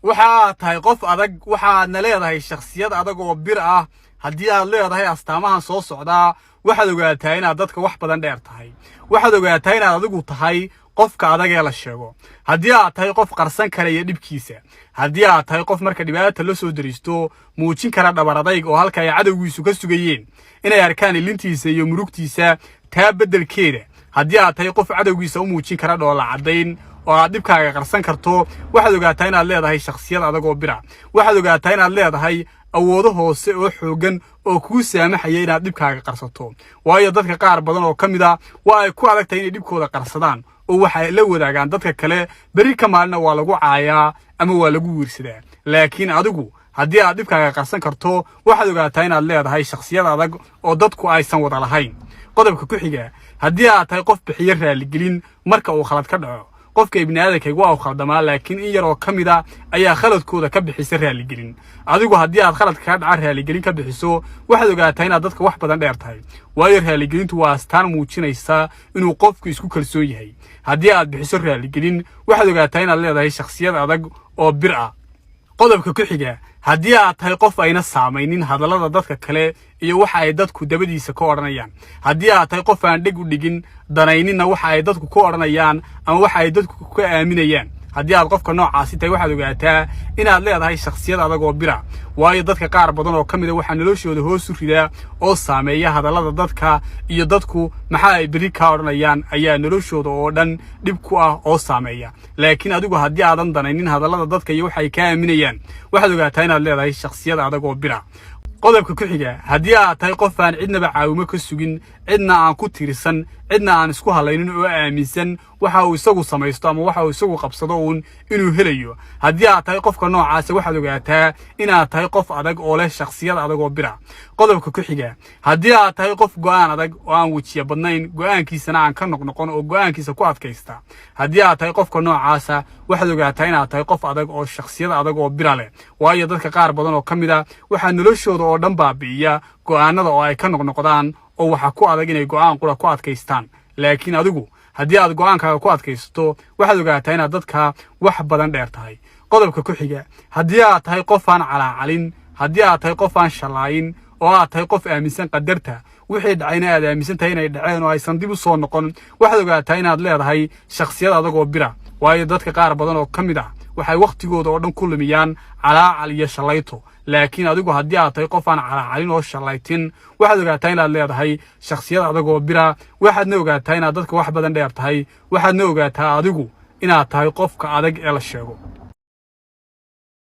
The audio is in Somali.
waxaa tahay qof adag waxaadna leedahay shakhsiyad adag oo bir ah haddii aad leedahay astaamahan soo socdaa waxaad ogaataa inaad dadka wax badan dheer tahay waxaad ogaataa inaad adigu tahay qofka adag ee la sheego haddii aad tahay qof qarsan kara iyo dhibkiisa haddii aad tahay qof marka dhibaato la soo dariisto muujin kara dhabar adayg oo halka ay cadowgiisu ka sugayeen inay arkaan ilintiisa iyo murugtiisa taa beddelkeeda haddii aad tahay qof cadowgiisa u muujin kara dhoola caddayn oo aad dhibkaaga qarsan karto waxaad ogaataa inaad leedahay shakhsiyad adag oo bira waxaad ogaataa inaad leedahay awoodo hoose oo xoogan oo kuu saamaxaya inaad dhibkaaga qarsato waayo dadka qaar badan oo ka mid ah waa ay ku adag tahay inay dhibkooda qarsadaan oo waxay la wadaagaan dadka kale beri ka maalina waa lagu caayaa ama waa lagu wiirsadaa laakiin adigu haddii aad dhibkaaga qarsan karto waxaad ogaataa inaad leedahay shakhsiyad adag oo dadku aysan wada lahayn qodobka ku xiga haddii aad tahay qof bixiyo raaligelin marka uu khalad ka dhaco qofka ibnaadamka waa khaldamaa laakiin in yar oo kamida ayaa khaladkooda ka bixisa raaligelin adigu haddii aad khaladka ka dhaca raaligelin ka bixiso waxaad ogaataa inaad dadka wax badan dheer tahay waayo raaligelintu waa astaan muujinaysa inuu qofku isku kalsoon yahay haddii aad bixiso raaligelin waxaad ogaataa inaad leedahay shakhsiyad adag oo bir ah qodobka ku xiga haddii aad tahay qof ayna saamaynin hadallada dadka kale iyo waxa ay dadku dabadiisa ka odhanayaan haddii aad tahay qof aan dheg u dhigin danayninna waxa ay dadku ku odhanayaan ama waxa ay dadku ka aaminayaan haddii aad qofka noocaasi tahay waxaad ogaataa inaad leedahay shakhsiyad adag oo bira waayo dadka qaar badan oo ka mid ah waxaa noloshooda hoos u ridaa oo saameeya hadallada dadka iyo dadku maxaa ay beri ka odhanayaan ayaa noloshooda oo dhan dhib ku ah oo saameeya laakiin adigu haddii aadan danaynin hadallada dadka iyo waxa ay ka aaminayaan waxaad ogaataa inaad leedahay shakhsiyad adag oo bira qodobka ku xiga haddii aad tahay qof aan cidnaba caawimo ka sugin cidna aan ku tiirsan cidna aan isku halaynin oo aaminsan waxa uu isagu samaysto ama waxa uu isagu qabsado uun inuu helayo haddii aad tahay qofka noocaas waxaad ogaataa inaad tahay qof adag oo leh shakhsiyad adag oo bira qodobka ku xiga haddii aad tahay qof go'aan adag oo aan wejiye badnayn go'aankiisana aan ka noqnoqon oo go'aankiisa ku adkaysta haddii aad tahay qofka noocaasa waxaad ogaataa inaad tahay qof adag oo shakhsiyad adag oo bira leh waayo dadka qaar badan oo ka mid ah waxaa noloshooda oo dhan baabi'iya go'aanada oo ay ka noqnoqdaan oo waxa ku adag inay go'aan qura ku adkaystaan laakiin adigu haddii aad go'aankaaga ku adkaysato waxaad ogaataa inaad dadka wax badan dheer tahay qodobka ku xiga haddii aad tahay qof aan calaacalin haddii aad tahay qof aan shalaayin oo aad tahay qof aaminsan qadarta wixii dhacayna aad aaminsan tahay inay dhaceen oo aysan dib u soo noqon waxaad ogaataa inaad leedahay shakhsiyad adag oo bira waayo dadka qaar badan oo ka mid ah waxay waqtigooda oo dhan ku lumiyaan calaacal iyo shalayto laakiin adigu haddii aad tahay qof aan calaacalin oo shalaytin waxaad ogaataa inaad leedahay shakhsiyad adag oo bira waxaadna ogaataa inaad dadka wax badan dheer tahay waxaadna ogaataa adigu inaad tahay qofka adag ee la sheego